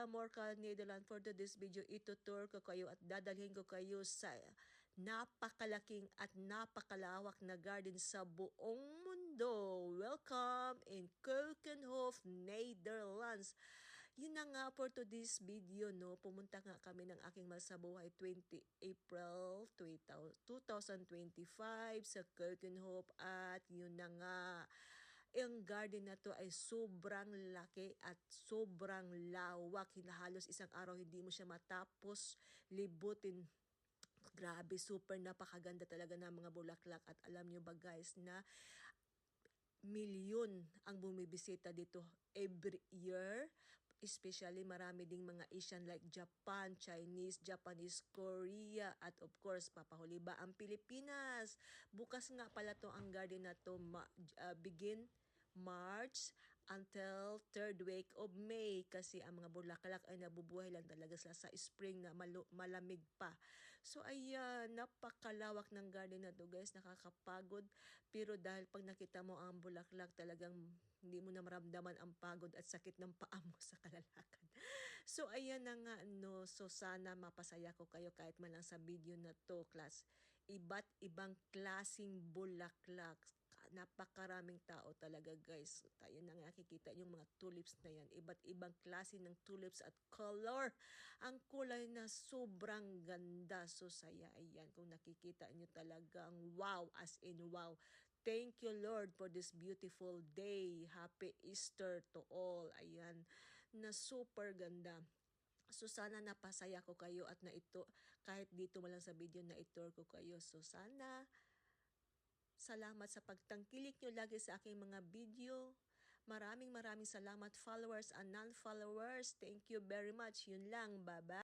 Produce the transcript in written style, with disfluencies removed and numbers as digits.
Morka, Netherlands. For today's video, itutur ko kayo at dadalhin ko kayo sa napakalaking at napakalawak na garden sa buong mundo. Welcome in Keukenhof, Netherlands. Yun na nga for today's video, no. Pumunta nga kami ng aking mahal sa buhay 20 April 2025 sa Keukenhof at yun na nga. Ang garden na to ay sobrang laki at sobrang lawak. Halos isang araw hindi mo siya matapos libutin. Grabe, super napakaganda talaga ng mga bulaklak. At alam nyo ba guys na milyon ang bumibisita dito every year. Especially marami ding mga Asian like Japan, Chinese, Japanese, Korea, at of course papahuli ba ang Pilipinas. Bukas nga pala to ang garden na to begin March until 3rd week of May kasi ang mga bulaklak ay nabubuhay lang talaga sila sa spring na malamig pa. So ayan, napakalawak ng garden na to guys, nakakapagod pero dahil pag nakita mo ang bulaklak talagang hindi mo na maramdaman ang pagod at sakit ng paa mo sa kalalakad. So ayan na nga no, so sana mapasaya ko kayo kahit man lang sa video na to class. Iba't ibang klasing bulaklak. Napakaraming tao talaga guys. Tayo na nakikita yung mga tulips na yan. Iba't ibang klase ng tulips at color. Ang kulay na sobrang ganda. So saya ayan. Kung nakikita nyo talagang wow, as in wow. Thank you Lord for this beautiful day. Happy Easter to all. Ayan, na super ganda. So sana napasaya ko kayo at na ito, kahit dito mo lang sa video na itour ko kayo. So sana salamat sa pagtangkilik nyo lagi sa aking mga video. Maraming salamat followers and non-followers. Thank you very much. Yun lang. Bye-bye.